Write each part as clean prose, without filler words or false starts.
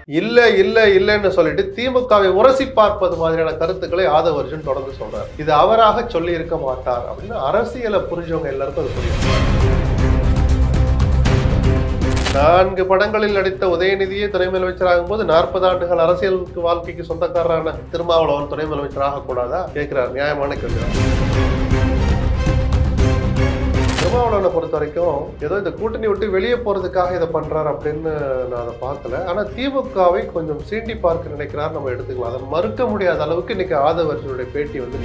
இல்ல இல்ல இல்லன்னு சொல்லிட்டு திமுகவை உரசி பார்ப்பது மாதிரியான கருத்துக்களை ஆதவ அர்ஜுன் தொடர்ந்து சொல்றாரு. இது அவராக சொல்லி இருக்க மாட்டார் அப்படின்னு அரசியலை புரிஞ்சவங்க எல்லாருக்கும் அது புரியும். 4 படங்களில் நடித்த உதயநிதியே துணை முதலமைச்சராகும் போது 40 ஆண்டுகள் அரசியலுக்கு வாழ்க்கைக்கு சொந்தக்காரரான திருமாவளவன் துணை முதலமைச்சர் ஆகக்கூடாதா கேட்கிறார். நியாயமான கேள்வி. திருமாவளவனை பொறுத்த வரைக்கும் ஏதோ இந்த கூட்டணி விட்டு வெளியே போறதுக்காக இதை பண்றாரு அப்படின்னு நான் அதை பார்க்கல. ஆனா திமுகவை கொஞ்சம் சீண்டி பார்க்க நினைக்கிறார் நம்ம எடுத்துக்கலாம். அதை மறுக்க முடியாத அளவுக்கு இன்னைக்கு ஆதவ அர்ஜுனுடைய பேட்டி வந்து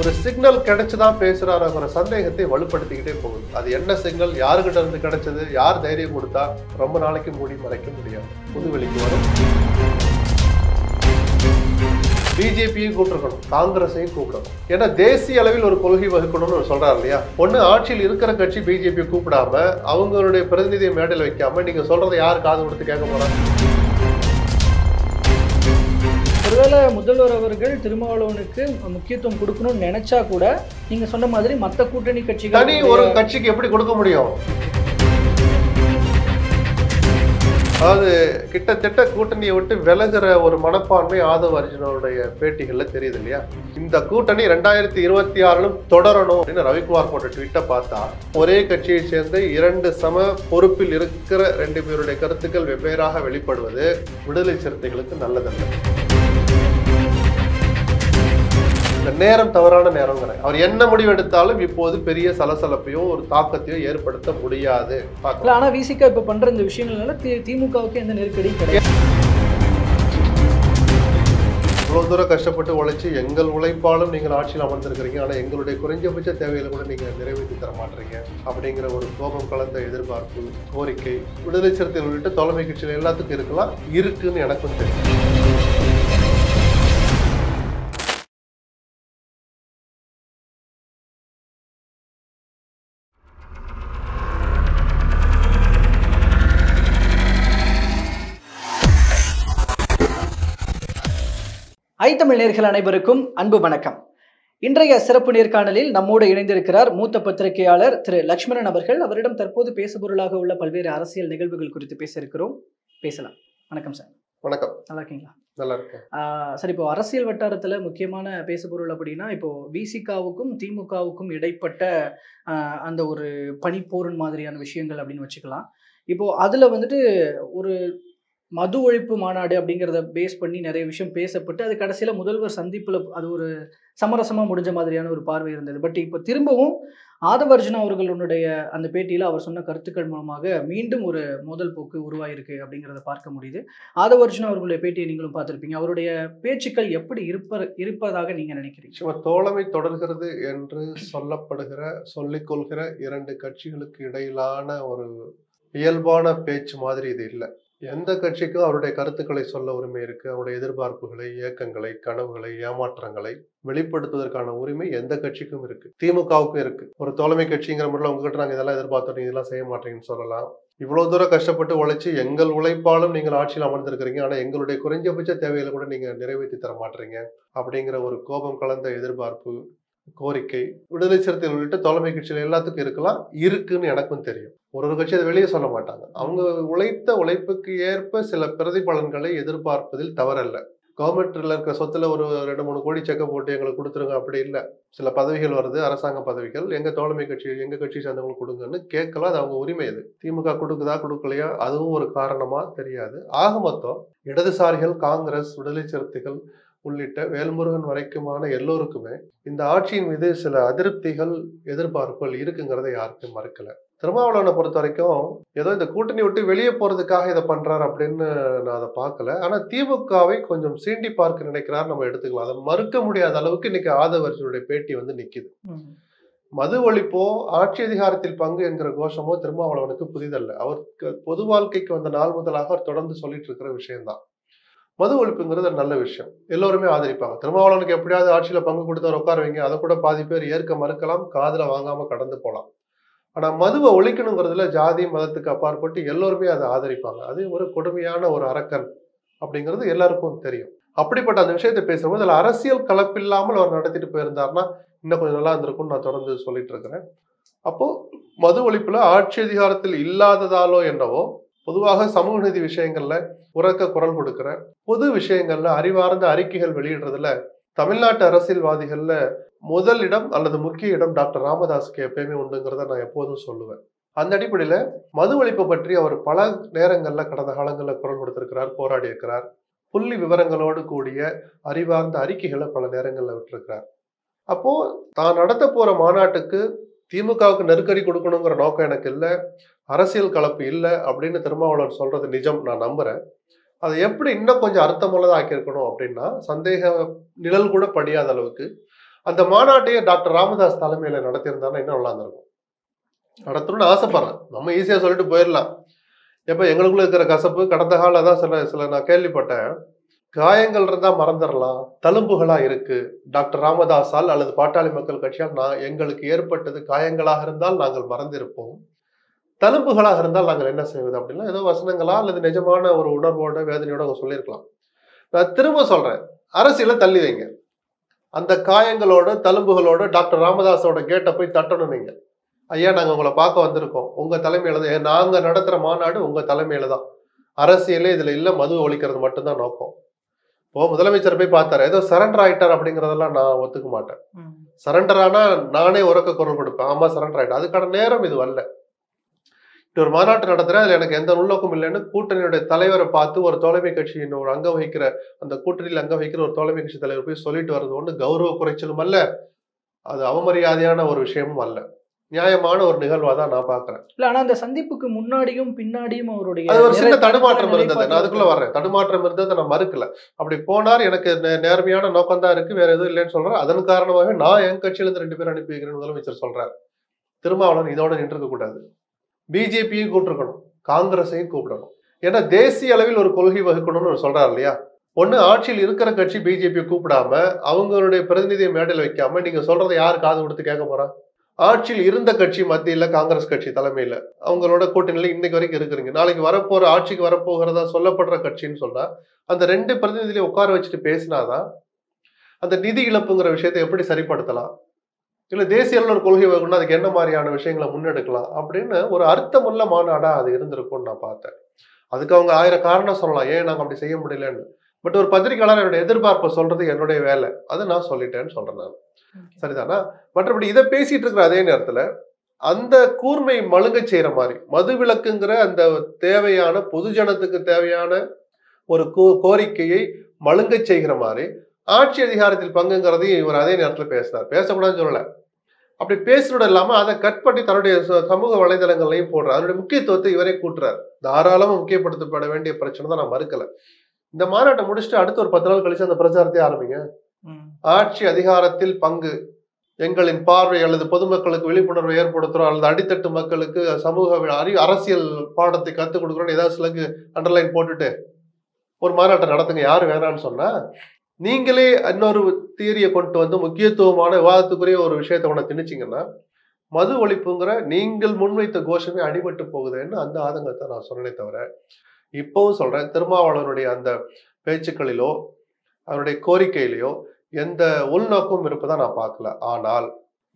ஒரு சிக்னல் கிடைச்சுதான் பேசுறாருங்கிற சந்தேகத்தை வலுப்படுத்திக்கிட்டே போகுது. அது என்ன சிக்னல், யாருக்கிட்ட இருந்து கிடைச்சது, யார் தைரியம் கொடுத்தா, ரொம்ப நாளைக்கு மூடி மறைக்க முடியாது, புதுவெளிக்கு வரும். பிஜேபியும் கூப்பிட்டுருக்கணும், காங்கிரஸையும் கூப்பிடணும். ஏன்னா தேசிய அளவில் ஒரு கொள்கை வகுக்கணும்னு சொல்றாரு இல்லையா. ஒண்ணு ஆட்சியில் இருக்கிற கட்சி பிஜேபி கூப்பிடாம அவங்களுடைய பிரதிநிதியை மேடையில் வைக்காம நீங்க சொல்றதை யார் காது கொடுத்து கேட்க போறாங்க? ஒருவேளை முதல்வர் அவர்கள் திருமாவளவனுக்கு முக்கியத்துவம் கொடுக்கணும்னு நினைச்சா கூட நீங்க சொன்ன மாதிரி மற்ற கூட்டணி கட்சிகள் தனி ஒரு கட்சிக்கு எப்படி கொடுக்க முடியும்? அதாவது கிட்டத்தட்ட கூட்டணியை விட்டு விலகுற ஒரு மனப்பான்மை ஆதவ அர்ஜுனோடைய பேட்டிகள்ல தெரியுது இல்லையா. இந்த கூட்டணி 2026 தொடரணும் அப்படின்னு ரவிக்குமார் போட்ட ட்வீட்டை பார்த்தா ஒரே கட்சியை சேர்ந்து 2 சம பொறுப்பில் இருக்கிற 2 பேருடைய கருத்துக்கள் வெவ்வேறாக வெளிப்படுவது விடுதலை சிறுத்தைகளுக்கு நல்லதல்ல. நேரம் தவறான நேரங்கிற அவர் என்ன முடிவு எடுத்தாலும் இப்போது பெரிய சலசலப்பையோ ஒரு தாக்கத்தையோ ஏற்படுத்த முடியாது. ஆனா விசிக இப்ப பண்ற இந்த விஷயங்கள்னால திமுகவுக்கு எந்த நெருக்கடி கிடையாது. இவ்வளவு தூரம் கஷ்டப்பட்டு உழைச்சி எங்கள் உழைப்பாலும் நீங்கள் ஆட்சியில் அமர்ந்திருக்கிறீங்க, ஆனா எங்களுடைய குறைஞ்சபட்ச தேவைகளை கூட நீங்க நிறைவேற்றி தர மாட்டீங்க அப்படிங்கிற ஒரு கோபம் கலந்த எதிர்பார்ப்பு, கோரிக்கை விடுதலை சிறுத்தைகள் உள்ளிட்ட தலைமை கட்சிகள் எல்லாத்துக்கும் இருக்கலாம், இருக்குன்னு எனக்கும் தெரியும். தமிழ் நேயர்கள் அனைவருக்கும் அன்பு வணக்கம். இன்றைய சிறப்பு நேர்காணலில் நம்மோடு இணைந்திருக்கிறார் மூத்த பத்திரிகையாளர் திரு லட்சுமணன் அவர்கள். அவரிடம் தற்போது பேசுபொருளாக உள்ள பல்வேறு அரசியல் நிகழ்வுகள் குறித்து பேச இருக்கிறோம். பேசலாம். வணக்கம் சார். வணக்கம். நல்லா இருக்கீங்களா? நல்லா இருக்கேன் சார். இப்போ அரசியல் வட்டாரத்துல முக்கியமான பேசுபொருள் அப்படின்னா இப்போ விசிகாவுக்கும் திமுகவுக்கும் இடைப்பட்ட அந்த ஒரு பனிப்போரன் மாதிரியான விஷயங்கள் அப்படின்னு வச்சுக்கலாம். இப்போ அதுல வந்துட்டு ஒரு மது ஒழிப்பு மாநாடு அப்படிங்கிறத பேஸ் பண்ணி நிறைய விஷயம் பேசப்பட்டு அது கடைசியில முதல்வர் சந்திப்புல அது ஒரு சமரசமா முடிஞ்ச மாதிரியான ஒரு பார்வை இருந்தது. பட் இப்போ திரும்பவும் ஆதவ அர்ஜுனா அவர்களுடைய அந்த பேட்டியில அவர் சொன்ன கருத்துக்கள் மூலமாக மீண்டும் ஒரு மோதல் போக்கு உருவாயிருக்கு அப்படிங்கிறத பார்க்க முடியுது. ஆதவ அர்ஜுனா அவர்களுடைய பேட்டியை நீங்களும் பார்த்திருப்பீங்க. அவருடைய பேச்சுக்கள் எப்படி இருப்பதாக நீங்க நினைக்கிறீங்க? தோழமை தொடர்கிறது என்று சொல்லிக் கொள்கிற 2 கட்சிகளுக்கு இடையிலான ஒரு இயல்பான பேச்சு மாதிரி இது இல்லை. எந்த கட்சிக்கும் அவருடைய கருத்துக்களை சொல்ல உரிமை இருக்கு. அவருடைய எதிர்பார்ப்புகளை, இயக்கங்களை, கனவுகளை, ஏமாற்றங்களை வெளிப்படுத்துவதற்கான உரிமை எந்த கட்சிக்கும் இருக்கு. திமுகவுக்கும் இருக்கு. ஒரு தோழமை கட்சிங்கிற முறையில் உங்ககிட்ட நாங்கள் இதெல்லாம் எதிர்பார்த்தோம், நீங்க இதெல்லாம் செய்ய மாட்டீங்கன்னு சொல்லலாம். இவ்வளவு தூரம் கஷ்டப்பட்டு உழைச்சி எங்கள் உழைப்பாலும் நீங்கள் ஆட்சியில் அமர்ந்திருக்கிறீங்க, ஆனா எங்களுடைய குறைஞ்சபட்ச தேவைகளை கூட நீங்க நிறைவேற்றி தர மாட்டீங்க அப்படிங்கிற ஒரு கோபம் கலந்த எதிர்பார்ப்பு, கோரிக்கை விடுதலை சிறுத்தைகள் உள்ளிட்ட தலைமை கட்சிகள் எல்லாத்துக்கும் இருக்கலாம், இருக்குன்னு எனக்கும் தெரியும். ஒரு கட்சி அதை வெளியே சொல்ல மாட்டாங்க. அவங்க உழைத்த உழைப்புக்கு ஏற்ப சில பிரதிபலன்களை எதிர்பார்ப்பதில் தவறல்ல. கவர்மெண்ட்ல இருக்கிற சொத்துல ஒரு 2-3 கோடி செக்க போட்டு எங்களுக்கு கொடுத்துருங்க அப்படி இல்லை. சில பதவிகள் வருது, அரசாங்க பதவிகள், எங்க தோழமை கட்சி எங்க கட்சி சேர்ந்தவங்களுக்கு கொடுங்கன்னு கேட்கலாம். அது அவங்க உரிமை. அது திமுக கொடுக்குதா கொடுக்கலையா அதுவும் ஒரு காரணமா தெரியாது. ஆக மொத்தம் இடதுசாரிகள், காங்கிரஸ், விடுதலை சிறுத்தைகள் உள்ளிட்ட வேல்முருகன் வரைக்குமான எல்லோருக்குமே இந்த ஆட்சியின் மீது சில அதிருப்திகள், எதிர்பார்ப்புகள் இருக்குங்கிறத யாருக்கும் மறுக்கல. திருமாவளவனை பொறுத்த வரைக்கும் ஏதோ இந்த கூட்டணி விட்டு வெளியே போறதுக்காக இதை பண்றாரு அப்படின்னு நான் அதை பார்க்கல. ஆனா திமுகவை கொஞ்சம் சீண்டி பார்க்க நினைக்கிறார் நம்ம எடுத்துக்கலாம். அதை மறுக்க முடியாத அளவுக்கு இன்னைக்கு ஆதவ அர்ஜுனுடைய பேட்டி வந்து நிக்குது. மது ஒழிப்போ ஆட்சி அதிகாரத்தில் பங்கு என்கிற கோஷமோ திருமாவளவனுக்கு புதிதல்ல. அவர் பொது வாழ்க்கைக்கு வந்த நாள் முதலாக அவர் தொடர்ந்து சொல்லிட்டு இருக்கிற விஷயம்தான். மது ஒழிப்புங்கிறது நல்ல விஷயம், எல்லோருமே ஆதரிப்பாங்க. திருமாவளவனுக்கு எப்படியாவது ஆட்சியில பங்கு கொடுத்தவர் உட்கார வைங்க, அதை கூட பாதி பேர் ஏற்க மறுக்கலாம், காதுல வாங்காம கடந்து போகலாம். ஆனா மதுவை ஒழிக்கணுங்கிறதுல ஜாதி மதத்துக்கு அப்பாற்பட்டு எல்லோருமே அதை ஆதரிப்பாங்க. அது ஒரு கொடுமையான ஒரு அரக்கன் அப்படிங்கிறது எல்லாருக்கும் தெரியும். அப்படிப்பட்ட அந்த விஷயத்தை பேசும்போது அதில் அரசியல் கலப்பில்லாமல் அவர் நடத்திட்டு போயிருந்தாருன்னா இன்னும் கொஞ்சம் நல்லா இருந்திருக்கும்னு நான் தொடர்ந்து சொல்லிட்டு இருக்கிறேன். அப்போ மது ஒழிப்புல ஆட்சி அதிகாரத்தில் இல்லாததாலோ என்னவோ பொதுவாக சமூக நீதி விஷயங்கள்ல உரக்க குரல் கொடுக்கிற, பொது விஷயங்கள்ல அறிவார்ந்த அறிக்கைகள் வெளியிடுறதுல தமிழ்நாட்டு அரசியல்வாதிகள்ல முதல் இடம் அல்லது முக்கிய இடம் டாக்டர் ராமதாஸுக்கு எப்பயுமே உண்டுங்கிறத நான் எப்போதும் சொல்லுவேன். அந்த அடிப்படையில மது ஒழிப்பு பற்றி அவர் பல நேரங்கள்ல கடந்த காலங்களில் குரல் கொடுத்திருக்கிறார், போராடி இருக்கிறார். புள்ளி விவரங்களோடு கூடிய அறிவார்ந்த அறிக்கைகளை பல நேரங்களில் விட்டிருக்கிறார். அப்போ தான் நடத்த போற மாநாட்டுக்கு திமுகவுக்கு நெருக்கடி கொடுக்கணுங்கிற நோக்கம் எனக்கு இல்லை, அரசியல் கலப்பு இல்லை அப்படின்னு திருமாவளவன் சொல்றது நிஜம், நான் நம்புறேன். அதை எப்படி இன்னும் கொஞ்சம் அர்த்தமுள்ளதாக ஆக்கியிருக்கணும் அப்படின்னா, சந்தேக நிழல் கூட படியாத அளவுக்கு அந்த மாநாட்டையே டாக்டர் ராமதாஸ் தலைமையில நடத்தியிருந்தாங்கன்னா இன்னும் நல்லா இருந்திருக்கும். நடத்தணும்னு ஆசைப்படுறேன். நம்ம ஈஸியா சொல்லிட்டு போயிடலாம். எப்ப எங்களுக்குள்ள இருக்கிற கசப்பு கடந்த கால தான் சில நான் கேள்விப்பட்டேன். காயங்கள் இருந்தா மறந்துடலாம், தழும்புகளா இருக்கு. டாக்டர் ராமதாஸால் அல்லது பாட்டாளி மக்கள் கட்சியால் எங்களுக்கு ஏற்பட்டது காயங்களாக இருந்தால் நாங்கள் மறந்திருப்போம், தழும்புகளாக இருந்தால் நாங்கள் என்ன செய்வது அப்படின்னா ஏதோ வசனங்களா அல்லது நிஜமான ஒரு உணர்வோட வேதனையோட அவங்க சொல்லியிருக்கலாம். நான் திரும்ப சொல்றேன், அரசியல தள்ளி வைங்க. அந்த காயங்களோட தழும்புகளோட டாக்டர் ராமதாஸோட கேட்டை போய் தட்டணும். நீங்க ஐயா நாங்க உங்களை பார்க்க வந்திருக்கோம், உங்க தலைமையில தான் நாங்க நடத்துற மாநாடு, உங்க தலைமையில தான், அரசியலே இதுல இல்ல, மது ஒழிக்கிறது மட்டும்தான் நோக்கம். இப்போ முதலமைச்சர் போய் பார்த்தாரு, ஏதோ சரண்டர் ஆயிட்டார் அப்படிங்கறதெல்லாம் நான் ஒத்துக்க மாட்டேன். சரண்டர் ஆனா நானே உரக்க குரல் கொடுப்பேன், ஆமா சரண்டர் ஆயிட்டா, அதுக்கான நேரம் இது வரல. ஒரு மாநாட்டு நடத்துறேன், அதுல எனக்கு எந்த உள்நோக்கம் இல்லைன்னு கூட்டணியுடைய தலைவரை பார்த்து ஒரு தோழமை கட்சியின் ஒரு அங்கம் வகிக்கிற, அந்த கூட்டணியில் அங்கம் வகிக்கிற ஒரு தோழமை கட்சி தலைவர் போய் சொல்லிட்டு வர்றது ஒண்ணு கௌரவ குறைச்சலும் அல்ல, அது அவமரியாதையான ஒரு விஷயமும் அல்ல, நியாயமான ஒரு நிகழ்வா தான் நான் பாக்குறேன். இல்ல ஆனா அந்த சந்திப்புக்கு முன்னாடியும் பின்னாடியும் அவருடைய அது ஒரு சின்ன தடுமாற்றம் இருந்தது. நான் அதுக்குள்ள வர்றேன். தடுமாற்றம் இருந்ததை நான் மறுக்கல. அப்படி போனார், எனக்கு நேர்மையான நோக்கம் தான் இருக்கு, வேற எதுவும் இல்லைன்னு சொல்றேன். அதன் காரணமாக நான் என் கட்சியில இருந்து 2 பேர் அனுப்பி வைக்கிறேன் முதலமைச்சர் சொல்றாரு. திருமாவளவன் இதோட நின்றுக்க கூடாது, பிஜேபியும் கூப்பிட்டுருக்கணும், காங்கிரஸையும் கூப்பிடணும். ஏன்னா தேசிய அளவில் ஒரு கொள்கை வகுக்கணும்னு சொல்றாரு இல்லையா. ஒண்ணு ஆட்சியில் இருக்கிற கட்சி பிஜேபி கூப்பிடாம அவங்களுடைய பிரதிநிதியை மேடையில் வைக்காம நீங்க சொல்றதை யாரு காது கொடுத்து கேட்க போறா? ஆட்சியில் இருந்த கட்சி மத்தியில காங்கிரஸ் கட்சி தலைமையில அவங்களோட கூட்டணியில இன்னைக்கு வரைக்கும் இருக்கிறீங்க. நாளைக்கு வரப்போற ஆட்சிக்கு வரப்போகிறதா சொல்லப்படுற கட்சின்னு சொன்னா அந்த 2 பிரதிநிதியை உட்கார வச்சுட்டு பேசினாதான் அந்த நிதி இழப்புங்கிற விஷயத்தை எப்படி சரிப்படுத்தலாம், இல்ல தேசிய அளவில் ஒரு கொள்கை வகுக்கணும், அதுக்கு என்ன மாதிரியான விஷயங்களை முன்னெடுக்கலாம் அப்படின்னு ஒரு அர்த்தமுள்ள மாநாடா அது இருந்திருக்கும்னு நான் பார்த்தேன். அதுக்கு அவங்க 1000 காரணம் சொல்லலாம் ஏன் நாங்க அப்படி செய்ய முடியலன்னு. பட் ஒரு பத்திரிகையாளர் என்னுடைய எதிர்பார்ப்பை சொல்றது என்னுடைய வேலை, அதை நான் சொல்லிட்டேன்னு சொல்றேன் நான். சரிதானா? மற்றபடி இதை பேசிட்டு இருக்கிற அதே நேரத்துல அந்த கூர்மை மழுங்க செய்யற மாதிரி மது விலக்குங்கிற அந்த தேவையான பொதுஜனத்துக்கு தேவையான ஒரு கோரிக்கையை மழுங்க செய்கிற மாதிரி ஆட்சி அதிகாரத்தில் பங்குங்கிறதையும் இவர் அதே நேரத்தில் பேசினார். பேசக்கூடாதுன்னு சொல்லல, அப்படி பேசுறோட இல்லாம அதை கட் பண்ணி தன்னுடைய சமூக வலைதளங்களையும் போடுறார். அதனுடைய முக்கியத்துவத்தை இவரே கூட்டுறாரு. தாராளமா முக்கியப்படுத்தப்பட வேண்டிய பிரச்சனை தான், நான் மறுக்கல. இந்த மாநாட்டை முடிச்சுட்டு அடுத்து ஒரு 10 நாள் கழிச்சு அந்த பிரச்சாரத்தை ஆரம்பிங்க. ஆட்சி அதிகாரத்தில் பங்கு, எங்களின் பார்வை அல்லது பொதுமக்களுக்கு விழிப்புணர்வை ஏற்படுத்துறோம் அல்லது அடித்தட்டு மக்களுக்கு சமூக அரசியல் பாடத்தை கத்துக் கொடுக்குறோம் ஏதாவது சிலக்கு அண்டர்லைன் போட்டுட்டு ஒரு மாநாட்டை நடத்துங்க. யாரு வேணான்னு சொன்னா நீங்களே இன்னொரு தியரியை கொண்டு வந்து முக்கியத்துவமான விவாதத்துக்குரிய ஒரு விஷயத்தை உன திணிச்சிங்கன்னா மது ஒழிப்புங்கிற நீங்கள் முன்வைத்த கோஷமே அடிபட்டு போகுதுன்னு அந்த ஆதங்கத்தை நான் சொன்னே தவிர, இப்பவும் சொல்றேன், திருமாவளவனுடைய அந்த பேச்சுக்களிலோ அவருடைய கோரிக்கையிலையோ எந்த உள்நோக்கம் இருப்பதா நான் பார்க்கல. ஆனால்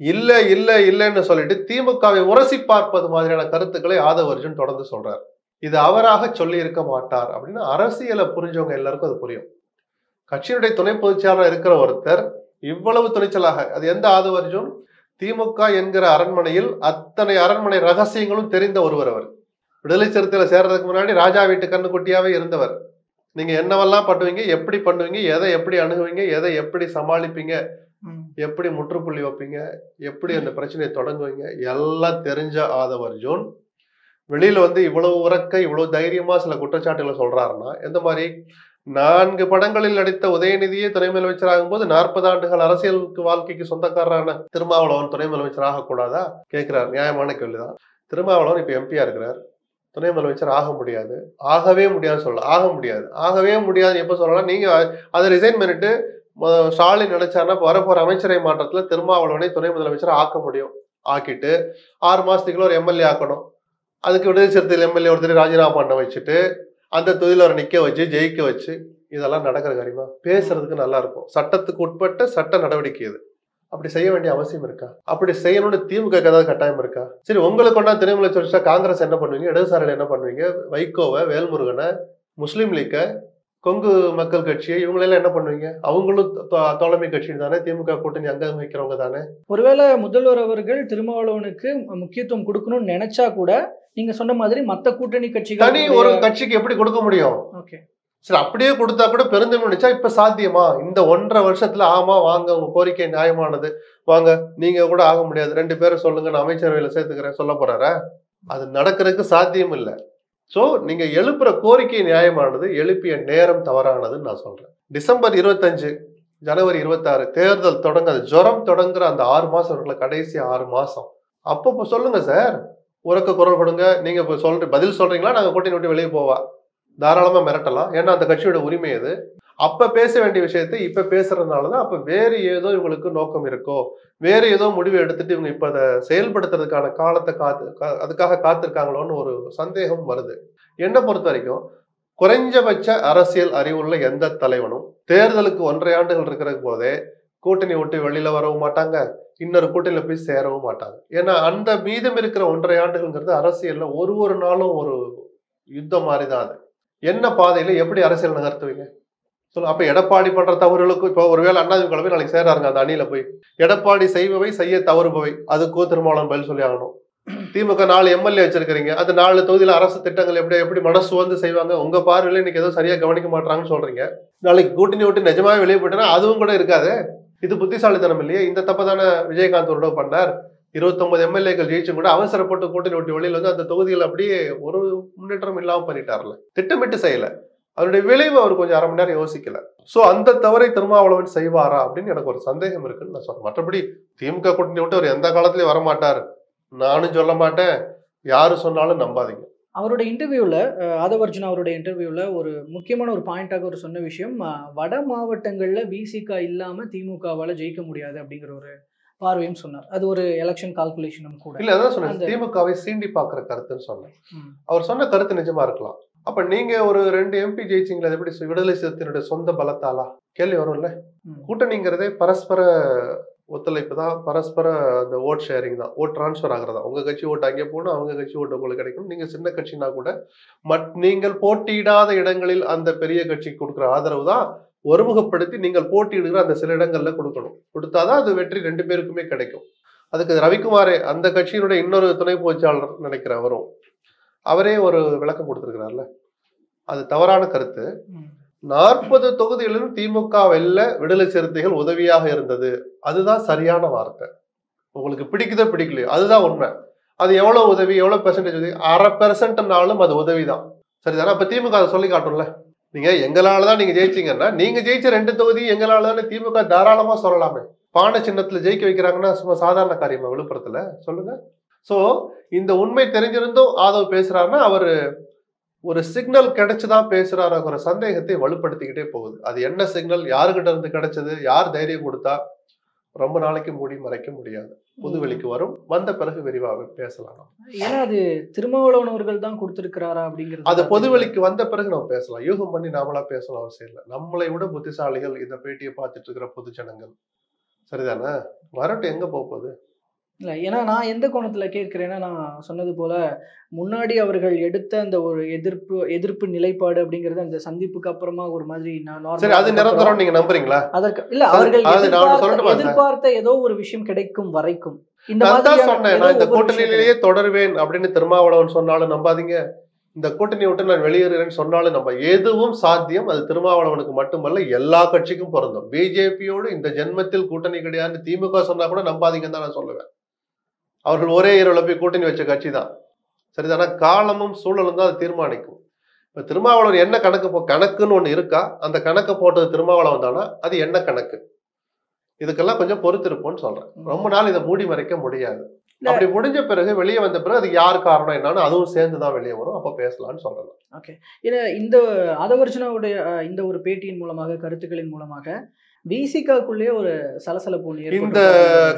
இல்ல இல்ல இல்லைன்னு சொல்லிட்டு திமுகவை உரசி பார்ப்பது மாதிரியான கருத்துக்களை ஆதவ அர்ஜுன் தொடர்ந்து சொல்றார். இது அவராக சொல்லி இருக்க மாட்டார் அப்படின்னு அரசியலை புரிஞ்சவங்க எல்லாருக்கும் அது புரியும். கட்சியினுடைய துணை பொதுச்செயலாளர் இருக்கிற ஒருத்தர் இவ்வளவு துணிச்சலாக, அது எந்த ஆதவ அர்ஜுன்? திமுக என்கிற அரண்மனையில் அத்தனை அரண்மனை ரகசியங்களும் தெரிந்த ஒருவர். அவர் விடுதலை சிறுத்தையில சேர்றதுக்கு முன்னாடி ராஜா வீட்டு கண்ணுக்குட்டியாவே இருந்தவர். நீங்க என்னவெல்லாம் பண்ணுவீங்க, எப்படி பண்ணுவீங்க, எதை எப்படி அணுகுவீங்க, எதை எப்படி சமாளிப்பீங்க, எப்படி முற்றுப்புள்ளி வைப்பீங்க, எப்படி அந்த பிரச்சனையை தொடங்குவீங்க எல்லாம் தெரிஞ்ச ஆதவ அர்ஜுன் வெளியில வந்து இவ்வளவு உறக்க இவ்வளவு தைரியமா சில குற்றச்சாட்டுகளை சொல்றாருன்னா எந்த மாதிரி? 4 படங்களில் நடித்த உதயநிதியே துணை முதலமைச்சர் ஆகும்போது 40 ஆண்டுகள் அரசியலுக்கு வாழ்க்கைக்கு சொந்தக்காரரான திருமாவளவன் துணை முதலமைச்சர் ஆகக்கூடாதா கேட்கிறார். நியாயமான கேள்விதான். திருமாவளவன் இப்ப எம்பியா இருக்கிறார், துணை முதலமைச்சர் ஆக முடியாது, ஆகவே முடியாதுன்னு சொல்லலாம். ஆக முடியாது, ஆகவே முடியாதுன்னு எப்ப சொல்லலாம்? நீங்க அதை ரிசைன் பண்ணிட்டு ஸ்டாலின் நினைச்சாருன்னா வரப்போற அமைச்சரை மாற்றத்துல திருமாவளவனை துணை முதலமைச்சர் ஆக்க முடியும். ஆக்கிட்டு 6 மாசத்துக்குள்ள ஒரு எம்எல்ஏ ஆக்கணும். அதுக்கு விடுதலை சிறுத்தைகள் எம்எல்ஏ ஒருத்தர் ராஜினாமா பண்ண வச்சுட்டு அந்த தொழில அவரை நிக்க வச்சு ஜெயிக்க வச்சு இதெல்லாம் நடக்கிற காரியமா? பேசுறதுக்கு நல்லா இருக்கும். சட்டத்துக்கு உட்பட்ட சட்ட நடவடிக்கை இது. அப்படி செய்ய வேண்டிய அவசியம் இருக்கா? அப்படி செய்யணும்னு திமுக ஏதாவது கட்டாயம் இருக்கா? சரி, உங்களுக்கு கொண்டா திரிணாமுல் சொல்லிச்சா காங்கிரஸ் என்ன பண்ணுவீங்க? இடதுசாரிகள் என்ன பண்ணுவீங்க? வைகோவை, வேல்முருகனை, முஸ்லீம் லீக்கை, கொங்கு மக்கள் கட்சியை, இவங்களெல்லாம் என்ன பண்ணுவீங்க? அவங்களும் தோழமை கட்சி தானே, திமுக கூட்டணி அங்கம் வைக்கிறவங்க தானே. ஒருவேளை முதல்வர் அவர்கள் திருமாவளவனுக்கு முக்கியத்துவம் கொடுக்கணும்னு நினைச்சா கூட நீங்க சொன்ன மாதிரி மத்த கூட்டணி கட்சிகள் தனி ஒரு கட்சிக்கு எப்படி கொடுக்க முடியும்? ஓகே, சரி, அப்படியே கொடுத்தா கூட பெருந்தன்மை நினைச்சா இப்ப சாத்தியமா? இந்த 1.5 வருஷத்துல ஆமா வாங்க, உங்க கோரிக்கை நியாயமானது, வாங்க, நீங்க கூட ஆக முடியாது, 2 பேரும் சொல்லுங்க, நான் அமைச்சரவையில சேர்த்துக்கிறேன் சொல்ல போறாரா? அது நடக்கிறதுக்கு சாத்தியம் இல்லை. சோ நீங்க எழுப்புற கோரிக்கை நியாயமானது, எழுப்பிய நேரம் தவறானதுன்னு நான் சொல்றேன். டிசம்பர் 25, ஜனவரி 26 தேர்தல் தொடங்க, ஜுரம் தொடங்குற அந்த 6 மாசம் இருக்குல்ல, கடைசி 6 மாசம், அப்போ சொல்லுங்க சார், உரக்க குரல் கொடுங்க. நீங்க இப்ப பதில் சொல்றீங்களா, நாங்க கூட்டணி விட்டு வெளியே போவா, தாராளமா மிரட்டலாம், ஏன்னா அந்த கட்சியோட உரிமை அது. அப்ப பேச வேண்டிய விஷயத்தை இப்ப பேசுறதுனாலதான் அப்ப வேறு ஏதோ இவங்களுக்கு நோக்கம் இருக்கோ, வேற ஏதோ முடிவு எடுத்துட்டு இவங்க இப்ப அதை செயல்படுத்துறதுக்கான காலத்தை அதுக்காக காத்திருக்காங்களோன்னு ஒரு சந்தேகம் வருது. என்னை பொறுத்த வரைக்கும் குறைஞ்சபட்ச அரசியல் அறிவுள்ள எந்த தலைவனும் தேர்தலுக்கு 1.5 ஆண்டுகள் இருக்கிற போதே கூட்டணி விட்டு வெளியில வரவும் மாட்டாங்க, இன்னொரு கூட்டணியில போய் சேரவும் மாட்டாங்க. ஏன்னா அந்த மீதம் இருக்கிற 1.5 ஆண்டுகள்ங்கிறது அரசியல்ல ஒரு நாளும் ஒரு யுத்தம் மாதிரிதான். அது என்ன பாதையில எப்படி அரசியல் நகர்த்துவீங்க சொல்லுங்க. அப்ப எடப்பாடி பண்ற தவறுகளுக்கும் இப்போ ஒருவேளை அண்ணாதிமுக போய் நாளைக்கு சேராருங்க அந்த அணியில போய், எடப்பாடி செய்பவை செய்ய தவறுபவை, அதுக்கும் திருமாவளவன் பதில் சொல்லி ஆகணும். திமுக 4 எம்எல்ஏ வச்சிருக்கீங்க, அது 4 தொகுதியில அரசு திட்டங்கள் எப்படி மனசு வந்து செய்வாங்க, உங்க பார்வையில இன்னைக்கு ஏதோ சரியா கவனிக்க மாட்டாங்கன்னு சொல்றீங்க. நாளைக்கு கூட்டணி விட்டு நிஜமாவே வெளியே போயிட்டா அதுவும் கூட இருக்காது. இது புத்திசாலித்தனம் இல்லையே? இந்த தப்ப தானே விஜயகாந்த் ஒரு பண்ணார். 29 எம்எல்ஏக்கள் ஜெயிச்சும் கூட அவசரப்பட்டு கூட்டணி விட்டு வெளியில வந்து அந்த தொகுதிகள் அப்படியே ஒரு முன்னேற்றம் இல்லாம பண்ணிட்டார்ல, திட்டமிட்டு செய்யல. அதனுடைய விளைவு அவர் கொஞ்சம் 1/2 மணி நேரம் யோசிக்கல. சோ அந்த தவறை திருமாவளவன் செய்வாரா அப்படின்னு எனக்கு ஒரு சந்தேகம் இருக்குன்னு நான் சொல்றேன். மற்றபடி திமுக கூட்டணி விட்டு அவர் எந்த காலத்திலயும் வரமாட்டார், நானும் சொல்ல மாட்டேன், யாரு சொன்னாலும் நம்பாதீங்க. அவருடைய இன்டர்வியூல ஆதவர்ஜுனா அவருடைய இன்டர்வியூல ஒரு முக்கியமான ஒரு பாயிண்டாக ஒரு சொன்ன விஷயம், வட மாவட்டங்கள்ல விசிகா இல்லாம திமுகவால ஜெயிக்க முடியாது அப்படிங்கிற ஒரு பார்வையும் சொன்னார். அது ஒரு எலெக்ஷன் கால்குலேஷனும் கூட. இல்ல, அதான் சொன்னேன், திமுகவை சீண்டி பாக்குற கருத்துன்னு சொன்னேன். அவர் சொன்ன கருத்து நிஜமா இருக்கலாம். அப்ப நீங்க ஒரு 2 எம்பி ஜெயிச்சிங்களா, அது எப்படி விடுதலை சிறுத்தையினுடைய சொந்த பலத்தாலா? கேள்வி வரும்ல. கூட்டணிங்கிறதே பரஸ்பர ஒத்துழைப்பு தான், பரஸ்பர அந்த ஓட் ஷேரிங் தான், ஓட் டிரான்ஸ்பர் ஆகிறதா. உங்க கட்சி ஓட்டு அங்கே போகணும், அவங்க கட்சி ஓட்டு உங்களுக்கு கிடைக்கும். நீங்க சின்ன கட்சினா கூட நீங்கள் போட்டியிடாத இடங்களில் அந்த பெரிய கட்சிக்கு கொடுக்குற ஆதரவு தான் ஒருமுகப்படுத்தி நீங்கள் போட்டியிடுகிற அந்த சில இடங்கள்ல கொடுக்கணும். கொடுத்தாதான் அது வெற்றி 2 பேருக்குமே கிடைக்கும். அதுக்கு ரவிக்குமாரே அந்த கட்சியினுடைய இன்னொரு துணை பொதுச்சாளர் நினைக்கிற அவரே ஒரு விளக்கம் கொடுத்திருக்கிறார்ல, அது தவறான கருத்து. 40 தொகுதிகளிலும் திமுக வெல்ல விடுதலை சிறுத்தைகள் உதவியாக இருந்தது, அதுதான் சரியான வார்த்தை. உங்களுக்கு பிடிக்குதோ பிடிக்கலையோ அதுதான் உண்மை. அது எவ்வளவு உதவி, எவ்வளவு பெர்சன்டேஜ் உதவி, 0.5%னாலும் அது உதவிதான், சரிதானே? அப்ப திமுக அதை சொல்லி காட்டும்ல. நீங்க எங்களாலதான் நீங்க ஜெயிச்சீங்கன்னா, நீங்க ஜெயிச்ச 2 தொகுதி எங்களாலதான் திமுக தாராளமா சொல்லலாமே. பானை சின்னத்துல ஜெயிக்க வைக்கிறாங்கன்னா சும்மா சாதாரண காரியமா விழுப்புரத்துல? சொல்லுங்க. சோ இந்த உண்மை தெரிஞ்சிருந்தும் ஆதவ் பேசுறாருன்னா அவரு ஒரு சிக்னல் கிடைச்சுதான் பேசுறாருங்கிற சந்தேகத்தை வலுப்படுத்திக்கிட்டே போகுது. அது என்ன சிக்னல், யாருகிட்ட இருந்து கிடைச்சது, யார் தைரியம் கொடுத்தா, ரொம்ப நாளைக்கு மூடி மறைக்க முடியாது. புதுவெளிக்கு வரும், வந்த பிறகு விரிவாக பேசலாம். ஏன்னா அது திருமாவளவன் அவர்கள் தான் கொடுத்திருக்கிறாரா அப்படிங்கிறது, அது பொதுவெளிக்கு வந்த பிறகு நம்ம பேசலாம். யூகம் பண்ணி நாமளா பேசலாம் அவசியம் இல்லை. நம்மளை விட புத்திசாலிகள் இந்த பேட்டியை பார்த்துட்டு இருக்கிற பொது ஜனங்கள், சரிதானே? வரட்டும், எங்க போகுது இல்லை. ஏன்னா நான் எந்த கோணத்துல கேட்கிறேன்னா, நான் சொன்னது போல முன்னாடி அவர்கள் எடுத்த அந்த ஒரு எதிர்ப்பு நிலைப்பாடு அப்படிங்கிறது அந்த சந்திப்புக்கு அப்புறமா ஒரு மாதிரி சரி, அது நிரந்தரம் நீங்க நம்புறீங்களா? அதற்கு இல்ல, அவர்கள் எதிர்பார்த்த ஏதோ ஒரு விஷயம் கிடைக்கும் வரைக்கும் இந்த மாதிரி சொன்னேன். நான் இந்த கூட்டணியிலேயே தொடர்வேன் அப்படின்னு திருமாவளவன் சொன்னாலும் நம்பாதீங்க, இந்த கூட்டணி விட்டு நான் வெளியேறேன்னு சொன்னாலும் நம்ம, எதுவும் சாத்தியம். அது திருமாவளவனுக்கு மட்டுமல்ல, எல்லா கட்சிக்கும் பொருந்தும். பிஜேபியோடு இந்த ஜென்மத்தில் கூட்டணி கிடையாது திமுக சொன்னா கூட நம்பாதீங்கன்னு தான் நான் சொல்லுவேன். அவர்கள் ஒரே இரவுல போய் கூட்டணி வச்ச கட்சி தான், சரிதானா? காலமும் சூழலும் தான் அது தீர்மானிக்கும். இப்ப திருமாவளவன் என்ன கணக்குன்னு ஒண்ணு இருக்கா, அந்த கணக்கை போட்டது திருமாவளவன் தானா, அது என்ன கணக்கு, இதுக்கெல்லாம் கொஞ்சம் பொறுத்து இருப்போம்னு சொல்றேன். ரொம்ப நாள் இதை மூடி மறைக்க முடியாது. அப்படி முடிஞ்ச பிறகு வெளியே வந்த பிறகு அது யார் காரணம் என்னன்னு அதுவும் சேர்ந்துதான் வெளியே வரும், அப்ப பேசலாம்னு சொல்றேன். ஓகே. இந்த ஆதவர்ஜுனாவுடைய இந்த ஒரு பேட்டியின் மூலமாக, கருத்துக்களின் மூலமாக விசிகாக்குள்ளேயே ஒரு சலசலப்பு இந்த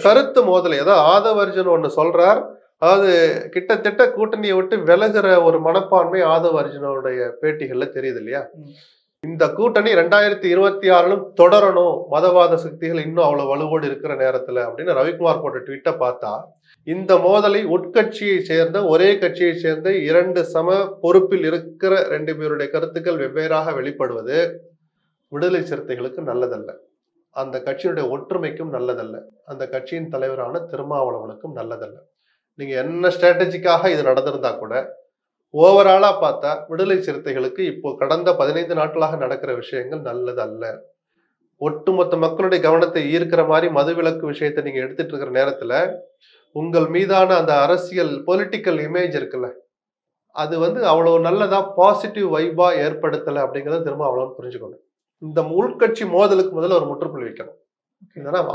கருத்து மோதல் ஏதோ ஆதவர்ஜுன் ஒண்ணு சொல்றார், அதாவது கிட்டத்தட்ட கூட்டணியை விட்டு விலகுற ஒரு மனப்பான்மை ஆதவர்ஜுனோடைய பேட்டிகள்ல தெரியுது இல்லையா? இந்த கூட்டணி 2026 தொடரணும், மதவாத சக்திகள் இன்னும் அவ்வளவு வலுவோடு இருக்கிற நேரத்துல அப்படின்னு ரவிக்குமார் போட்ட ட்வீட்டை பார்த்தா, இந்த மோதலை உட்கட்சியை சேர்ந்த ஒரே கட்சியை சேர்ந்த 2 சம பொறுப்பில் இருக்கிற 2 பேருடைய கருத்துக்கள் வெவ்வேறாக வெளிப்படுவது விடுதலை சிறுத்தைகளுக்கு நல்லதல்ல, அந்த கட்சியினுடைய ஒற்றுமைக்கும் நல்லதல்ல, அந்த கட்சியின் தலைவரான திருமாவளவனுக்கும் நல்லதல்ல. நீங்க என்ன ஸ்ட்ராட்டஜிக்காக இது நடந்திருந்தா கூட ஓவராலா பார்த்தா விடுதலை சிறுத்தைகளுக்கு இப்போ கடந்த 15 நாட்களாக நடக்கிற விஷயங்கள் நல்லதல்ல. ஒட்டுமொத்த மக்களுடைய கவனத்தை ஈர்க்கிற மாதிரி மதுவிலக்கு விஷயத்தை நீங்க எடுத்துட்டு இருக்கிற நேரத்துல உங்கள் மீதான அந்த அரசியல் பொலிட்டிக்கல் இமேஜ் இருக்குல்ல, அது அவ்வளவு நல்லதா பாசிட்டிவ் வைபா ஏற்படுத்தல அப்படிங்கறத திரும்ப அவ்வளவு புரிஞ்சுக்கணும். இந்த உள்கட்சி மோதலுக்கு முதல்ல ஒரு முற்றுப்புள்ளி வைக்கணும்.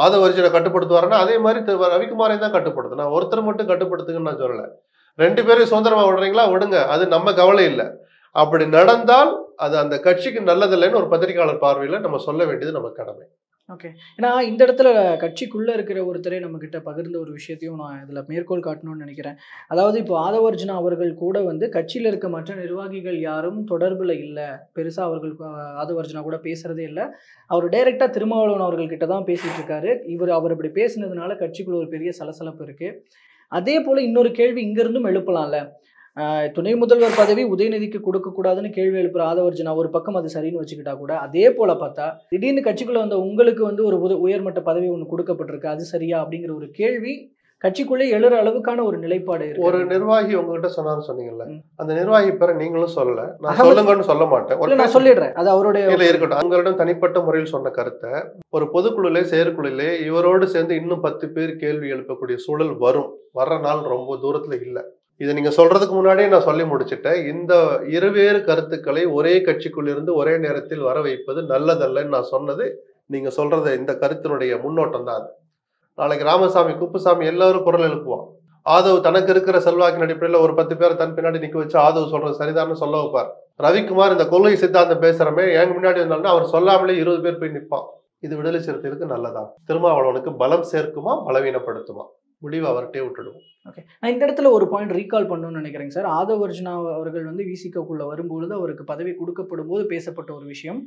ஆதவர்ஜனை கட்டுப்படுத்துவாருன்னா அதே மாதிரி ரவிக்குமாரை தான் கட்டுப்படுத்தணும். நான் ஒருத்தர் மட்டும் கட்டுப்படுத்துங்கன்னு நான் சொல்லல. 2 பேரும் சுதந்திரமா விடுறீங்களா விடுங்க, அது நம்ம கவலை இல்லை. அப்படி நடந்தால் அது அந்த கட்சிக்கு நல்லதில்லைன்னு ஒரு பத்திரிகையாளர் பார்வையில நம்ம சொல்ல வேண்டியது நம்ம கடமை. ஓகே. ஏன்னா இந்த இடத்துல கட்சிக்குள்ள இருக்கிற ஒருத்தரே நம்ம கிட்ட பகிர்ந்த ஒரு விஷயத்தையும் நான் இதுல மேற்கோள் காட்டணும்னு நினைக்கிறேன். அதாவது இப்போ ஆதவர்ஜுனா அவர்கள் கூட கட்சியில இருக்க மற்ற நிர்வாகிகள் யாரும் தொடர்புல இல்ல, பெருசா அவர்கள் ஆதவர்ஜுனா கூட பேசுறதே இல்லை. அவர் டைரக்டா திருமாவளவன் அவர்கள் கிட்ட தான் பேசிட்டு இருக்காரு. அவர் இப்படி பேசினதுனால கட்சிக்குள்ள ஒரு பெரிய சலசலப்பு இருக்கு. அதே போல இன்னொரு கேள்வி இங்க இருந்தும் எழுப்பலாம்ல, துணை முதல்வர் பதவி உதயநிதிக்கு கொடுக்க கூடாதுன்னு கேள்வி எழுப்புற ஆதவர்ஜுனா ஒரு பக்கம் அது சரின்னு வச்சுக்கிட்டா கூட, அதே போல பார்த்தா திடீர்னு கட்சிக்குள்ள உங்களுக்கு ஒரு உயர்மட்ட பதவி ஒன்று கொடுக்கப்பட்டிருக்கு, அது சரியா அப்படிங்கிற ஒரு கேள்வி கட்சிக்குள்ளே எழுற அளவுக்கான ஒரு நிலைப்பாடு இருக்கு. ஒரு நிர்வாகி உங்ககிட்ட சொன்னீங்கல்ல, அந்த நிர்வாகி பேரை நீங்களும் சொல்லல, நான் சொல்லுங்கன்னு சொல்ல மாட்டேன், நான் சொல்லிடுறேன். அது அவருடைய இருக்கட்டும். உங்களிடம் தனிப்பட்ட முறையில் சொன்ன கருத்தை ஒரு பொதுக்குழுலே செயற்குழுலே இவரோடு சேர்ந்து இன்னும் 10 பேர் கேள்வி எழுப்பக்கூடிய சூழல் வர்ற நாள் ரொம்ப தூரத்துல இல்ல. இதை நீங்க சொல்றதுக்கு முன்னாடியே நான் சொல்லி முடிச்சுட்டேன். இந்த இருவேறு கருத்துக்களை ஒரே கட்சிக்குள்ளிருந்து ஒரே நேரத்தில் வர வைப்பது நல்லதல்லன்னு நான் சொன்னது நீங்க சொல்றத இந்த கருத்தினுடைய முன்னோட்டம் தான் அது. நாளைக்கு ராமசாமி குப்புசாமி எல்லாரும் குரல் எழுப்புவான். ஆதவ் தனக்கு இருக்கிற செல்வாக்கின் அடிப்படையில் ஒரு 10 பேரை தன் பின்னாடி நிக்க வச்சு ஆதவ் சொல்றது சரிதான்னு சொல்ல வைப்பார். ரவிக்குமார் இந்த கொள்கை சித்தாந்தம் பேசுறமே எங்க முன்னாடி வந்தாலும் அவர் சொல்லாமலே 20 பேர் போய் நிற்பான். இது விடுதலை சிறுத்தைகளுக்கு நல்லதா? திருமாவளவனுக்கு பலம் சேர்க்குமா பலவீனப்படுத்துமா? முடிவு அவர்கிட்டே விட்டுடுவோம். ஓகே. நான் இந்த இடத்துல ஒரு பாயிண்ட் ரீகால் பண்ணணும்னு நினைக்கிறேங்க சார். ஆதவர்ஜுனா அவர்கள் விசிகக்குள்ள வரும்பொழுது அவருக்கு பதவி கொடுக்கப்படும் போது பேசப்பட்ட ஒரு விஷயம்,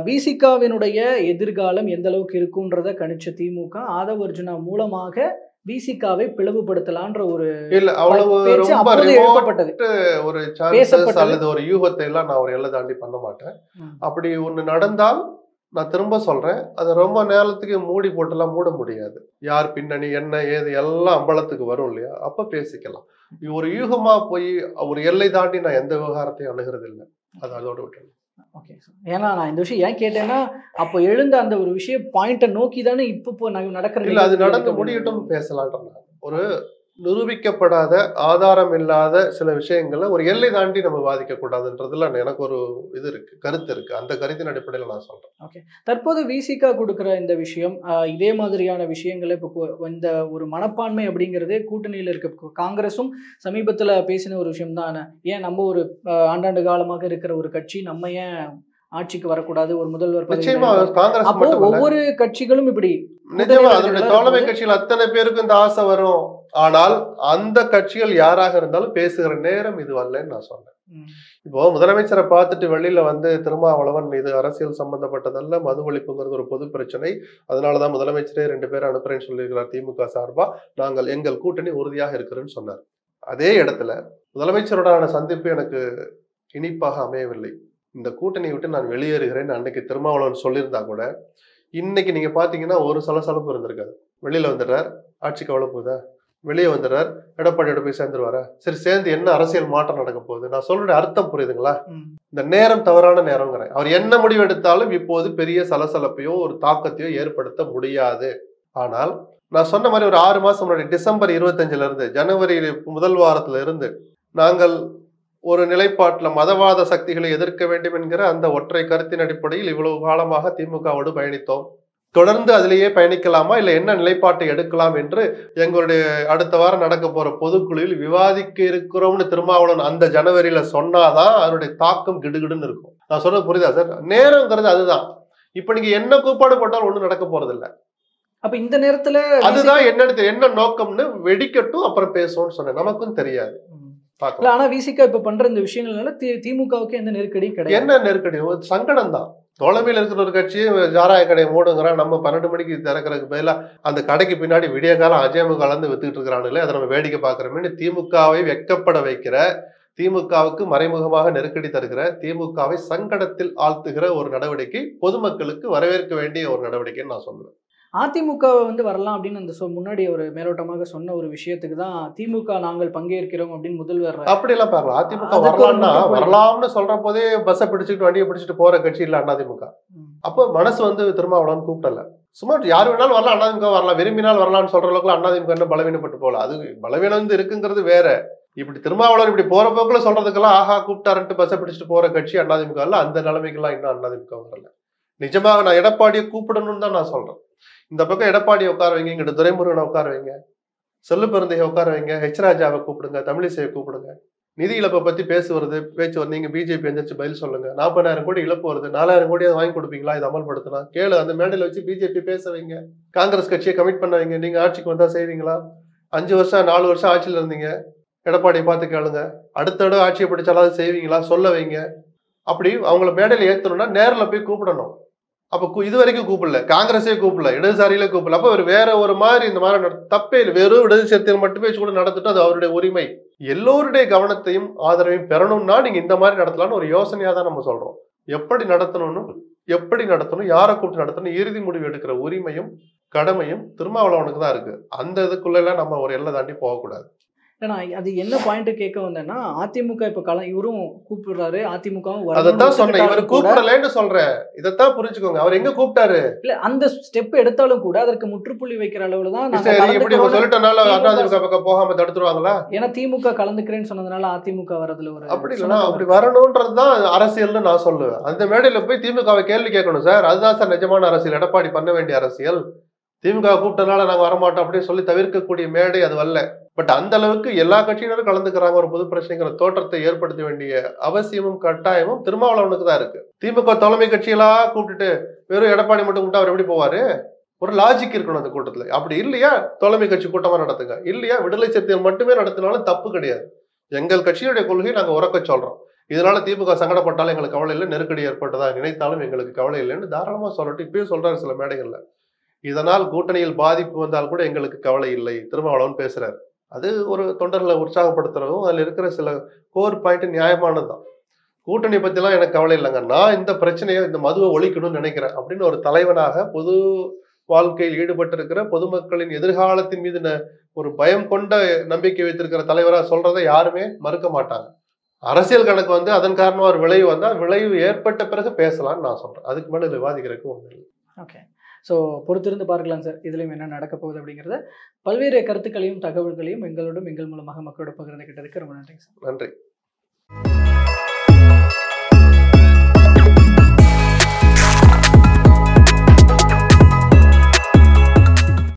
விசிகாவினுடைய எதிர்காலம் எந்த அளவுக்கு இருக்குன்றத கணிச்ச திமுக ஆதவர்ஜுனா மூலமாக விசிகாவை பிளவுபடுத்தலான்ற ஒரு ஒரு சான்சஸ் அல்லது ஒரு யூகத்தை எல்லாம் நான் ஒரு எல்லை தாண்டி பண்ண மாட்டேன். அப்படி ஒண்ணு நடந்தால் நான் திரும்ப சொல்றேன், அது ரொம்ப நேரத்துக்கு மூடி போட்டுலாம் மூட முடியாது. யார் பின்னணி என்ன ஏது எல்லாம் அம்பலத்துக்கு வரும் இல்லையா, அப்ப பேசிக்கலாம். ஒரு யூகமா போய் ஒரு எல்லை தாண்டி நான் எந்த விவகாரத்தையும் அணுகிறது இல்லை, அது அதோட விட்டு. Okay sir. ஏன்னா நான் இந்த விஷயம் ஏன் கேட்டேன்னா, அப்போ எழுந்த அந்த ஒரு விஷயம் பாயிண்ட்டை நோக்கி தானே இப்போ நடக்கிறது இல்லை, அது நடந்து முடியட்டும் பேசலான்ற. ஒரு நிரூபிக்கப்படாத ஆதாரம் இல்லாத சில விஷயங்களை ஒரு எல்லை தாண்டி நம்ம பாதிக்க கூடாதுன்றதுல எனக்கு ஒரு இது இருக்கு, கருத்து இருக்கு. அந்த கருத்தின் அடிப்படையில் நான் சொல்றேன். ஓகே. தற்போது விசிகா கொடுக்குற இந்த விஷயம், இதே மாதிரியான விஷயங்களை இப்போ இந்த ஒரு மனப்பான்மை அப்படிங்கிறது கூட்டணியில் இருக்க காங்கிரஸும் சமீபத்தில் பேசின ஒரு விஷயம் தான். ஏன் நம்ம ஒரு ஆண்டாண்டு காலமாக இருக்கிற ஒரு கட்சி நம்ம ஏன் ஆட்சிக்கு வரக்கூடாது, ஒரு முதல்வர் பதவி? ஒவ்வொரு கட்சிகளும் இப்படி தோழமை கட்சிகள் அத்தனை பேருக்கு இந்த ஆசை வரும். ஆனால் அந்த கட்சிகள் யாராக இருந்தாலும் பேசுகிற நேரம் இது வரலன்னு நான் சொன்னேன். இப்போ முதலமைச்சரை பார்த்துட்டு வெளியில திருமாவளவன் இது அரசியல் சம்பந்தப்பட்டதல்ல, மது ஒழிப்புங்கிறது ஒரு பொது பிரச்சனை, அதனாலதான் முதலமைச்சரே 2 பேரை அனுப்புறேன்னு சொல்லியிருக்கிறார் திமுக சார்பா, நாங்கள் எங்கள் கூட்டணி உறுதியாக இருக்கிறேன்னு சொன்னார். அதே இடத்துல முதலமைச்சரோடான சந்திப்பு எனக்கு இனிப்பாக அமையவில்லை. இந்த கூட்டணியை விட்டு நான் வெளியேறுகிறேன் அன்னைக்கு திருமாவளவன் சொல்லியிருந்தா கூட இன்னைக்கு நீங்க பாத்தீங்கன்னா ஒரு சலசலப்பு இருந்திருக்காது. வெளியில வந்துடுறார், ஆட்சி கவலை போகுதா, வெளியே வந்துடுறார், எடப்பாடியோட போய் சேர்ந்துருவாரா, சரி சேர்ந்து என்ன அரசியல் மாற்றம் நடக்க போகுது? நான் சொல்ற அர்த்தம் புரியுதுங்களா? இந்த நேரம் தவறான நேரம்ங்கிறேன். அவர் என்ன முடிவு எடுத்தாலும் இப்போது பெரிய சலசலப்பையோ ஒரு தாக்கத்தையோ ஏற்படுத்த முடியாது. ஆனால் நான் சொன்ன மாதிரி ஒரு 6 மாசம் முன்னாடி டிசம்பர் 25 இருந்து ஜனவரி முதல் வாரத்துல இருந்து நாங்கள் ஒரு நிலைப்பாட்டுல மதவாத சக்திகளை எதிர்க்க வேண்டும் என்கிற அந்த ஒற்றை கருத்தின் அடிப்படையில் இவ்வளவு காலமாக திமுகவோடு பயணித்தோம். தொடர்ந்து அதிலேயே பயணிக்கலாமா இல்ல என்ன நிலைப்பாட்டை எடுக்கலாம் என்று எங்களுடைய அடுத்த வாரம் நடக்க போற பொதுக்குழுவில் விவாதிக்க இருக்கிறோம்னு திருமாவளவன் அந்த ஜனவரியில சொன்னாதான் அதனுடைய தாக்கம் கிடுகிடுன்னு இருக்கும். நான் சொல்றது புரியுதா சார்? நேரங்கிறது அதுதான். இப்ப நீங்க என்ன கூப்பாடு போட்டாலும் ஒண்ணும் நடக்க போறது இல்லை. அப்ப இந்த நேரத்துல அதுதான் என்ன நோக்கம்னு வெடிக்கட்டும் அப்புறம் பேசுவோம்னு சொன்னேன். நமக்கும் தெரியாது. பார்க்கலாம். ஆனா விசிகா இப்ப பண்ற இந்த விஷயங்கள்னால திமுகவுக்கு எந்த நெருக்கடியும் கிடையாது. என்ன நெருக்கடி? ஒரு சங்கடம் தான். தோழமையில் இருக்கிற ஒரு கட்சி சாராய கடையை மூடுங்கிறான், நம்ம 12 மணிக்கு திறக்கிறதுக்கு பதிலா அந்த கடைக்கு பின்னாடி விடிய காலம் அஜயமு கலந்து வித்துக்கிட்டு இருக்கிறானுங்களே, அதை நம்ம வேடிக்கை பார்க்கிறோமே. திமுகவை வெட்கப்பட வைக்கிற, திமுகவுக்கு மறைமுகமாக நெருக்கடி தருகிற, திமுகவை சங்கடத்தில் ஆழ்த்துகிற ஒரு நடவடிக்கை பொதுமக்களுக்கு வரவேற்க வேண்டிய ஒரு நடவடிக்கைன்னு நான் சொல்லுவேன். அதிமுக வரலாம் அப்படின்னு அந்த முன்னாடி ஒரு மேலோட்டமாக சொன்ன ஒரு விஷயத்துக்கு தான் திமுக நாங்கள் பங்கேற்கிறோம் அப்படின்னு முதல்வர் அப்படி எல்லாம் பார்க்கலாம். அதிமுக அதுக்கு ஒரு வரலாம்னா முற்றுப்புள்ளி. வரலாம்னு சொல்ற போதே பஸ்ஸை பிடிச்சிட்டு வண்டியை பிடிச்சிட்டு போற கட்சி இல்ல அதிமுக. அப்போ மனசு திருமாவளவன் கூப்பிடல. சும்மா யார் வேணாலும் வரலாம், அதிமுக வரலாம், விரும்பினால் வரலாம்னு சொல்ற அளவுக்கு அதிமுக என்ன பலவீனப்பட்டு போகல. அது பலவீனம் இருக்குங்கிறது வேற. இப்படி திருமாவளவன் இப்படி போற போக்குல சொல்றதுக்கெல்லாம் ஆஹா கூப்பிட்டாருன்ட்டு பஸ்ஸை பிடிச்சிட்டு போற கட்சி அதிமுக இல்ல. அந்த நிலைமைக்கெல்லாம் இன்னும் அதிமுக வரல. நிஜமாக நான் எடப்பாடியை கூப்பிடணும்னு தான் நான் சொல்றேன். இந்த பக்கம் எடப்பாடியை உட்கார வைங்க, இங்கிட்ட துரைமுருகனை உட்கார வைங்க, செல்லு பெருந்தையை உட்கார வைங்க, ஹெச் ராஜாவை கூப்பிடுங்க, தமிழிசையை கூப்பிடுங்க. நிதி இழப்பை பத்தி பேச்சு வருது, நீங்க பிஜேபி எந்திரிச்சு பதில் சொல்லுங்க. 40,000 கோடி இழப்பு வருது, 4,000 கோடி வாங்கி கொடுப்பீங்களா இதை அமல்படுத்தினா? கேளு, அந்த மேடையில வச்சு பிஜேபி பேச வைங்க. காங்கிரஸ் கட்சியை கமிட் பண்ண வைங்க. நீங்க ஆட்சிக்கு வந்தா செய்வீங்களா? 5 வருஷம் 4 வருஷம் ஆட்சியில இருந்தீங்க, எடப்பாடியை பார்த்து கேளுங்க. அடுத்த தடவை ஆட்சியை பிடிச்சாலும் செய்வீங்களா சொல்ல வைங்க. அப்படி அவங்கள மேடையில ஏத்தணும்னா நேரில் போய் கூப்பிடணும். அப்ப இது வரைக்கும் கூப்பிடல, காங்கிரஸே கூப்பிடல, இடதுசாரியில கூப்பிடல. அப்ப வேற ஒரு மாதிரி இந்த மாதிரி தப்பே இல்லை. வெறும் இடதுசாரிகள் மட்டுமே கூட நடந்துட்டு அது அவருடைய உரிமை. எல்லோருடைய கவனத்தையும் ஆதரவையும் பெறணும்னா நீங்க இந்த மாதிரி நடத்தலாம்னு ஒரு யோசனையா தான் நம்ம சொல்றோம். எப்படி நடத்தணும், யாரை கூப்பிட்டு நடத்தணும், இறுதி முடிவு எடுக்கிற உரிமையும் கடமையும் திருமாவளவனுக்கு தான் இருக்கு. அந்த இதுக்குள்ள எல்லாம் நம்ம ஒரு எல்லை தாண்டி போகக்கூடாது. ஏன்னா அது என்ன பாயிண்ட் கேட்க வந்தேன்னா, அதிமுக இப்ப இவரும் கூப்பிடுறாரு, அதிமுகவும் அதைத்தான் சொன்னேன். இவர் கூப்பிடலன்னு சொல்றேன். இதைத்தான் புரிஞ்சுக்கோங்க. அவர் எங்க கூப்பிட்டாரு? இல்ல அந்த ஸ்டெப் எடுத்தாலும் கூட அதற்கு முற்றுப்புள்ளி வைக்கிற அளவுல தான் இப்படி சொல்லிட்டனால அதிமுக பக்கம் போகாம தடுத்துருவாங்களா? ஏன்னா திமுக கலந்துக்கிறேன்னு சொன்னதுனால அதிமுக வரதுல ஒரு அப்படி இல்லைன்னா அப்படி வரணும்ன்றதுதான் அரசியல்னு நான் சொல்லுவேன். அந்த மேடையில போய் திமுகவை கேள்வி கேட்கணும். சார், அதுதான் சார் நிஜமான அரசியல், எடப்பாடி பண்ண வேண்டிய அரசியல். திமுக கூப்பிட்டனால நாங்க வரமாட்டோம் அப்படின்னு சொல்லி தவிர்க்கக்கூடிய மேடை அது வரல. பட் அந்த அளவுக்கு எல்லா கட்சியினரும் கலந்துக்கிறாங்க ஒரு பொது பிரச்சனைங்கிற தோற்றத்தை ஏற்படுத்த வேண்டிய அவசியமும் கட்டாயமும் திருமாவளவனுக்கு தான் இருக்கு. திமுக தலைமை கட்சியெல்லாம் கூப்பிட்டுட்டு வெறும் எடப்பாடி மட்டும் கூப்பிட்டு அவர் எப்படி போவாரு? ஒரு லாஜிக் இருக்கணும் அந்த கூட்டத்துல. அப்படி இல்லையா தலைமை கட்சி கூட்டமா நடத்துங்க, இல்லையா விடுதலை சிறுத்தைகள் மட்டுமே நடத்தினாலும் தப்பு கிடையாது. எங்கள் கட்சியுடைய கொள்கையை நாங்க உறக்க சொல்றோம். இதனால திமுக சங்கடப்பட்டாலும் எங்களுக்கு கவலை இல்லை, நெருக்கடி ஏற்பட்டதா நினைத்தாலும் எங்களுக்கு கவலை இல்லைன்னு தாராளமா சொல்லட்டும். இப்பயும் சொல்றாரு சில மேடைகள்ல. இதனால் கூட்டணியில் பாதிப்பு வந்தால் கூட எங்களுக்கு கவலை இல்லை, திருமாவளவன் பேசுறாரு. அது ஒரு தொண்டர்களை உற்சாகப்படுத்துறதும் அதுல இருக்கிற சில கோர் பாயிண்ட் நியாயமானதுதான். கூட்டணி பத்தி எல்லாம் எனக்கு கவலை இல்லைங்க, நான் இந்த பிரச்சனையை, இந்த மதுவை ஒழிக்கணும்னு நினைக்கிறேன் அப்படின்னு ஒரு தலைவனாக பொது வாழ்க்கையில் ஈடுபட்டு இருக்கிற பொதுமக்களின் எதிர்காலத்தின் மீது ஒரு பயம் கொண்ட நம்பிக்கை வைத்திருக்கிற தலைவரா சொல்றதை யாருமே மறுக்க மாட்டாங்க. அரசியல் கணக்கு அதன் காரணமா ஒரு விளைவு வந்தா விளைவு ஏற்பட்ட பிறகு பேசலாம்னு நான் சொல்றேன். அதுக்கு மேல விவாதிக்கிறதுக்கு ஒண்ணு இல்லை. ஓகே, ஸோ பொறுத்திருந்து பார்க்கலாம் சார், இதுலையும் என்ன நடக்க போகுது அப்படிங்கிறத. பல்வேறு கருத்துக்களையும் தகவல்களையும் எங்களோடும் எங்கள் மூலமாக மக்களோட பகிர்ந்துகிட்டதுக்கு ரொம்ப நன்றி சார். நன்றி.